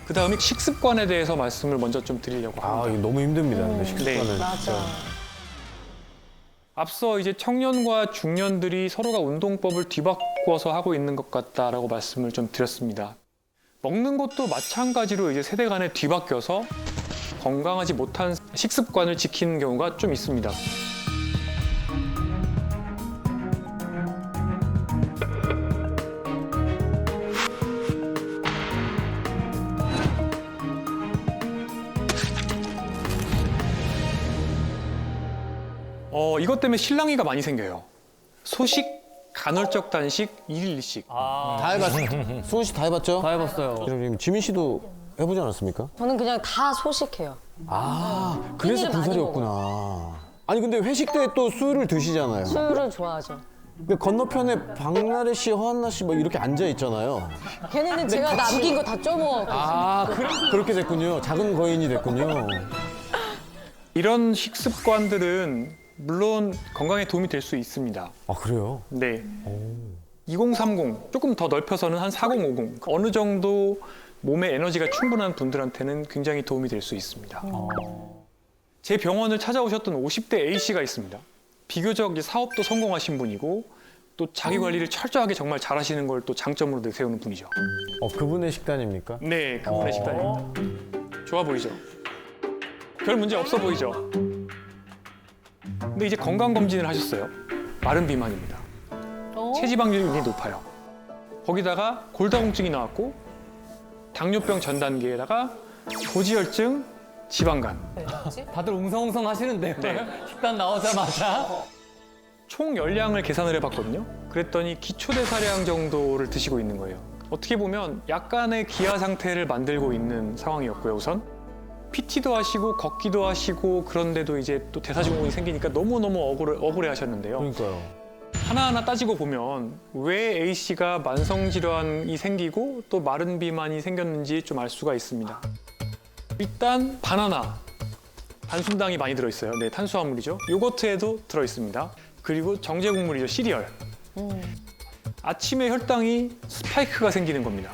그다음에 식습관에 대해서 말씀을 먼저 좀 드리려고 아, 합니다. 이거 너무 힘듭니다. 근데 식습관은. 네. 맞아. 앞서 이제 청년과 중년들이 서로가 운동법을 뒤바꿔서 하고 있는 것 같다라고 말씀을 좀 드렸습니다. 먹는 것도 마찬가지로 이제 세대 간에 뒤바뀌어서 건강하지 못한 식습관을 지키는 경우가 좀 있습니다. 이것 때문에 실랑이가 많이 생겨요. 소식, 간헐적 단식, 일일 일식. 다 해봤어요. 수호 씨 다 해봤죠? 다 해봤어요. 지금 지민 씨도 해보지 않았습니까? 저는 그냥 다 소식해요. 아, 그래서 끼니를 많이 군살이었구나. 아니 근데 회식 때 또 술을 드시잖아요. 술을 좋아하죠. 근데 건너편에 박나래 씨, 허한나 씨 뭐 이렇게 앉아 있잖아요. 걔네는 제가 남긴 거 다 쪼먹었고. 아, 그렇게 됐군요. 작은 거인이 됐군요. 이런 식습관들은 물론 건강에 도움이 될 수 있습니다. 아, 그래요? 네. 2030, 조금 더 넓혀서는 한 4050. 어느 정도 몸에 에너지가 충분한 분들한테는 굉장히 도움이 될 수 있습니다. 제 병원을 찾아오셨던 50대 A씨가 있습니다. 비교적 이제 사업도 성공하신 분이고 또 자기 관리를 철저하게 정말 잘하시는 걸 또 장점으로 내세우는 분이죠. 그분의 식단입니까? 네, 그분의 식단입니다. 좋아 보이죠? 별 문제 없어 보이죠? 근데 이제 건강검진을 하셨어요. 마른 비만입니다. 체지방률이 굉장히 높아요. 거기다가 골다공증이 나왔고 당뇨병 전 단계에다가 고지혈증, 지방간. 다들 웅성웅성 하시는데요. 네. 식단 나오자마자. 총 열량을 계산을 해봤거든요. 그랬더니 기초대사량 정도를 드시고 있는 거예요. 어떻게 보면 약간의 기아 상태를 만들고 있는 상황이었고요, 우선. PT도 하시고 걷기도 하시고 그런데도 이제 또 대사증후군이 생기니까 너무너무 억울해 하셨는데요. 그러니까요. 하나하나 따지고 보면 왜 A씨가 만성질환이 생기고 또 마른 비만이 생겼는지 좀 알 수가 있습니다. 일단 바나나, 단순당이 많이 들어있어요. 네, 탄수화물이죠. 요거트에도 들어있습니다. 그리고 정제 곡물이죠, 시리얼. 아침에 혈당이 스파이크가 생기는 겁니다.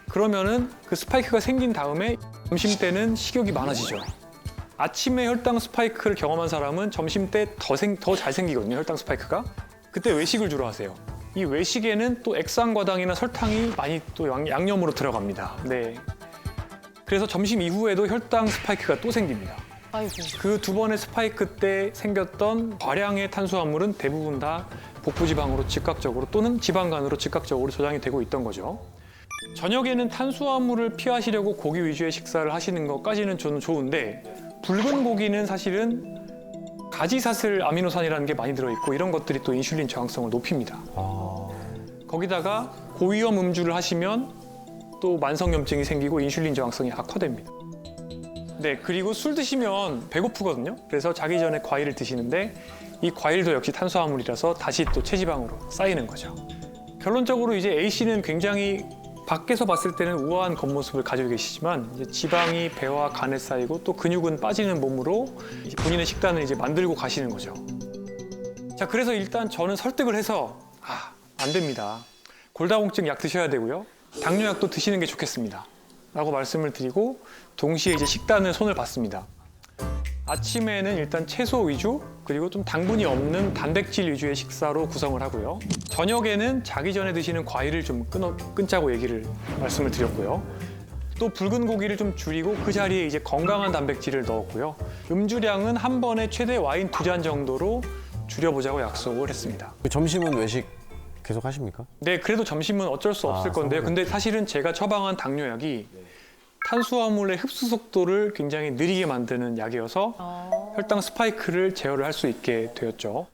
그러면은 그 스파이크가 생긴 다음에 점심 때는 식욕이 많아지죠. 아침에 혈당 스파이크를 경험한 사람은 점심 때 더 잘 생기거든요, 혈당 스파이크가. 그때 외식을 주로 하세요. 이 외식에는 또 액상과당이나 설탕이 많이 또 양념으로 들어갑니다. 네. 그래서 점심 이후에도 혈당 스파이크가 또 생깁니다. 아이고. 그 두 번의 스파이크 때 생겼던 과량의 탄수화물은 대부분 다 복부지방으로 즉각적으로 또는 지방간으로 즉각적으로 저장이 되고 있던 거죠. 저녁에는 탄수화물을 피하시려고 고기 위주의 식사를 하시는 것까지는 저는 좋은데 붉은 고기는 사실은 가지사슬 아미노산이라는 게 많이 들어있고 이런 것들이 또 인슐린 저항성을 높입니다. 거기다가 고위험 음주를 하시면 또 만성염증이 생기고 인슐린 저항성이 악화됩니다. 네, 그리고 술 드시면 배고프거든요. 그래서 자기 전에 과일을 드시는데 이 과일도 역시 탄수화물이라서 다시 또 체지방으로 쌓이는 거죠. 결론적으로 이제 A씨는 굉장히 밖에서 봤을 때는 우아한 겉모습을 가지고 계시지만 이제 지방이 배와 간에 쌓이고 또 근육은 빠지는 몸으로 이제 본인의 식단을 이제 만들고 가시는 거죠. 자, 그래서 일단 저는 설득을 해서 안 됩니다. 골다공증 약 드셔야 되고요. 당뇨약도 드시는 게 좋겠습니다. 라고 말씀을 드리고 동시에 이제 식단을 손을 봤습니다. 아침에는 일단 채소 위주 그리고 좀 당분이 없는 단백질 위주의 식사로 구성을 하고요. 저녁에는 자기 전에 드시는 과일을 좀 끊자고 말씀을 드렸고요. 또 붉은 고기를 좀 줄이고 그 자리에 이제 건강한 단백질을 넣었고요. 음주량은 한 번에 최대 와인 2잔 정도로 줄여보자고 약속을 했습니다. 점심은 외식 계속 하십니까? 네, 그래도 점심은 어쩔 수 없을 건데요. 근데 사실은 제가 처방한 당뇨약이 탄수화물의 흡수 속도를 굉장히 느리게 만드는 약이어서 혈당 스파이크를 제어를 할 수 있게 되었죠.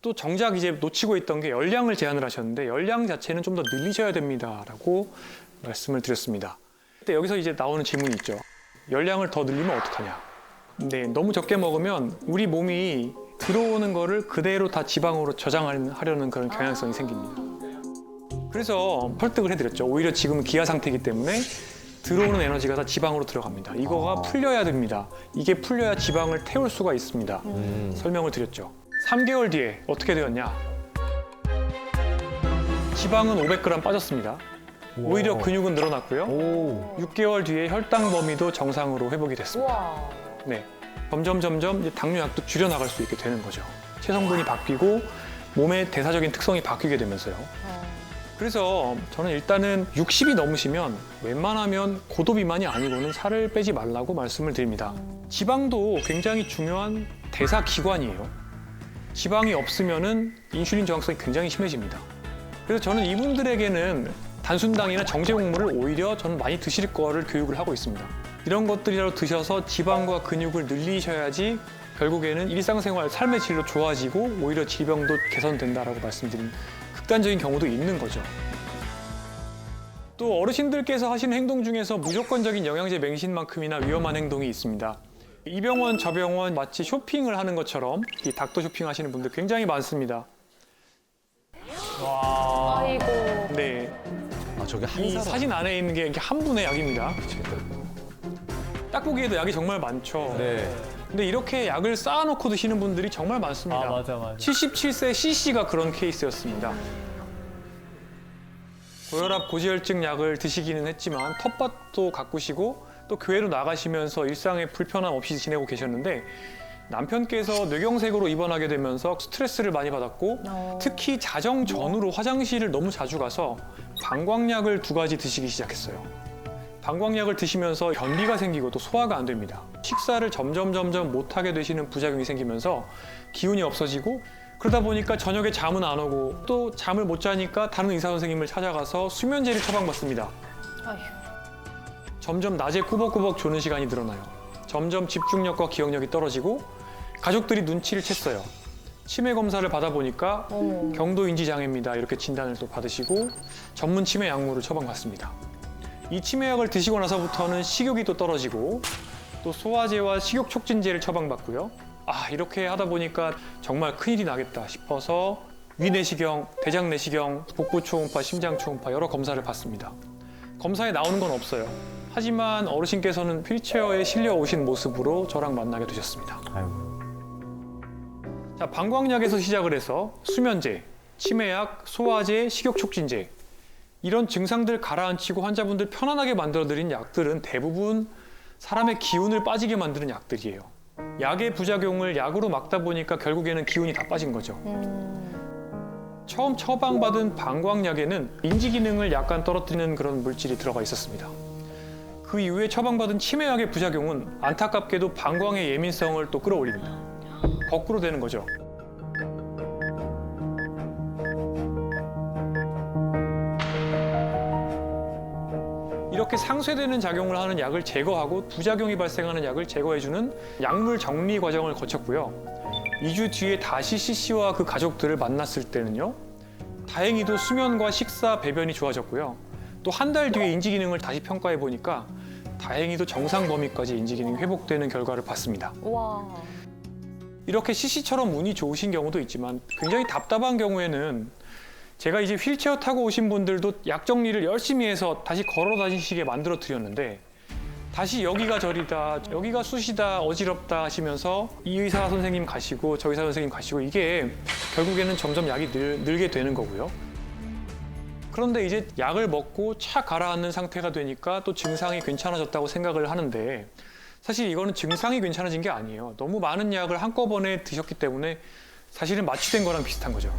또 정작 이제 놓치고 있던 게 열량을 제한을 하셨는데 열량 자체는 좀 더 늘리셔야 됩니다라고 말씀을 드렸습니다. 근데 여기서 이제 나오는 질문이 있죠. 열량을 더 늘리면 어떡하냐? 네, 너무 적게 먹으면 우리 몸이 들어오는 거를 그대로 다 지방으로 저장하려는 그런 경향성이 생깁니다. 그래서 설득을 해드렸죠. 오히려 지금은 기아 상태이기 때문에 들어오는 에너지가 다 지방으로 들어갑니다. 이거가 풀려야 됩니다. 이게 풀려야 지방을 태울 수가 있습니다. 설명을 드렸죠. 3개월 뒤에 어떻게 되었냐? 지방은 500g 빠졌습니다. 오히려 근육은 늘어났고요. 오. 6개월 뒤에 혈당 범위도 정상으로 회복이 됐습니다. 우와. 네, 점점 이제 당뇨약도 줄여나갈 수 있게 되는 거죠. 체성분이 바뀌고 몸의 대사적인 특성이 바뀌게 되면서요. 그래서 저는 일단은 60이 넘으시면 웬만하면 고도 비만이 아니고는 살을 빼지 말라고 말씀을 드립니다. 지방도 굉장히 중요한 대사 기관이에요. 지방이 없으면은 인슐린 저항성이 굉장히 심해집니다. 그래서 저는 이분들에게는 단순당이나 정제곡물을 오히려 저는 많이 드실 거를 교육을 하고 있습니다. 이런 것들이라도 드셔서 지방과 근육을 늘리셔야지 결국에는 일상생활 삶의 질도 좋아지고 오히려 질병도 개선된다라고 말씀드린 극단적인 경우도 있는 거죠. 또 어르신들께서 하시는 행동 중에서 무조건적인 영양제 맹신만큼이나 위험한 행동이 있습니다. 이 병원 저 병원 마치 쇼핑을 하는 것처럼 이 닥터 쇼핑 하시는 분들 굉장히 많습니다. 아이고. 네, 아, 저게 한 이 사람. 사진 안에 있는 게 이렇게 한 분의 약입니다. 딱 보기에도 약이 정말 많죠. 네. 근데 이렇게 약을 쌓아놓고 드시는 분들이 정말 많습니다. 아, 맞아. 77세 CC가 그런 케이스였습니다. 고혈압, 고지혈증 약을 드시기는 했지만 텃밭도 가꾸시고 또 교회로 나가시면서 일상에 불편함 없이 지내고 계셨는데 남편께서 뇌경색으로 입원하게 되면서 스트레스를 많이 받았고 특히 자정 전후로 화장실을 너무 자주 가서 방광약을 2가지 드시기 시작했어요. 방광약을 드시면서 변비가 생기고 또 소화가 안 됩니다. 식사를 점점 못하게 되시는 부작용이 생기면서 기운이 없어지고 그러다 보니까 저녁에 잠은 안 오고 또 잠을 못 자니까 다른 의사 선생님을 찾아가서 수면제를 처방받습니다. 아휴. 점점 낮에 꾸벅꾸벅 조는 시간이 늘어나요. 점점 집중력과 기억력이 떨어지고 가족들이 눈치를 챘어요. 치매 검사를 받아보니까 어머. 경도인지 장애입니다. 이렇게 진단을 또 받으시고 전문 치매 약물을 처방받습니다. 이 치매약을 드시고 나서부터는 식욕이 또 떨어지고 또 소화제와 식욕 촉진제를 처방받고요. 아, 이렇게 하다 보니까 정말 큰일이 나겠다 싶어서 위내시경, 대장내시경, 복부 초음파, 심장 초음파 여러 검사를 받습니다. 검사에 나오는 건 없어요. 하지만 어르신께서는 휠체어에 실려 오신 모습으로 저랑 만나게 되셨습니다. 아이고. 자, 방광약에서 시작을 해서 수면제, 치매약, 소화제, 식욕 촉진제 이런 증상들 가라앉히고 환자분들 편안하게 만들어드린 약들은 대부분 사람의 기운을 빠지게 만드는 약들이에요. 약의 부작용을 약으로 막다 보니까 결국에는 기운이 다 빠진 거죠. 처음 처방받은 방광약에는 인지 기능을 약간 떨어뜨리는 그런 물질이 들어가 있었습니다. 그 이후에 처방받은 치매약의 부작용은 안타깝게도 방광의 예민성을 또 끌어올립니다. 거꾸로 되는 거죠. 이렇게 상쇄되는 작용을 하는 약을 제거하고 부작용이 발생하는 약을 제거해주는 약물 정리 과정을 거쳤고요. 2주 뒤에 다시 CC와 그 가족들을 만났을 때는요. 다행히도 수면과 식사, 배변이 좋아졌고요. 또 한 달 뒤에 인지 기능을 다시 평가해 보니까 다행히도 정상 범위까지 인지 기능이 회복되는 결과를 봤습니다. 와. 이렇게 CC처럼 운이 좋으신 경우도 있지만 굉장히 답답한 경우에는 제가 이제 휠체어 타고 오신 분들도 약 정리를 열심히 해서 다시 걸어 다니시게 만들어 드렸는데 다시 여기가 저리다, 여기가 쑤시다, 어지럽다 하시면서 이 의사 선생님 가시고 저 의사 선생님 가시고 이게 결국에는 점점 약이 늘게 되는 거고요. 그런데 이제 약을 먹고 차 가라앉는 상태가 되니까 또 증상이 괜찮아졌다고 생각을 하는데 사실 이거는 증상이 괜찮아진 게 아니에요. 너무 많은 약을 한꺼번에 드셨기 때문에 사실은 마취된 거랑 비슷한 거죠.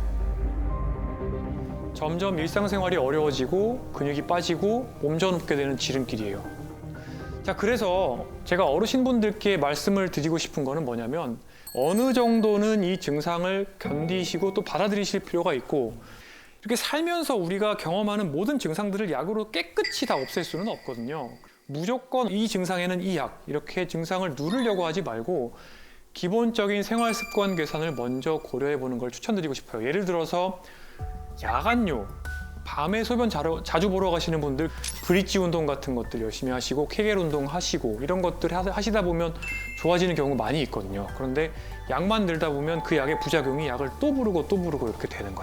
점점 일상생활이 어려워지고 근육이 빠지고 몸져눕게 되는 지름길이에요. 자, 그래서 제가 어르신분들께 말씀을 드리고 싶은 거는 뭐냐면 어느 정도는 이 증상을 견디시고 또 받아들이실 필요가 있고 이렇게 살면서 우리가 경험하는 모든 증상들을 약으로 깨끗이 다 없앨 수는 없거든요. 무조건 이 증상에는 이 약, 이렇게 증상을 누르려고 하지 말고 기본적인 생활 습관 개선을 먼저 고려해 보는 걸 추천드리고 싶어요. 예를 들어서 야간요, 밤에 소변 자주 보러 가시는 분들 브릿지 운동 같은 것들 열심히 하시고 케겔 운동 하시고 이런 것들 하시다 보면 좋아지는 경우 많이 있거든요. 그런데 약만 들다 보면 그 약의 부작용이 약을 또 부르고 이렇게 되는 거죠.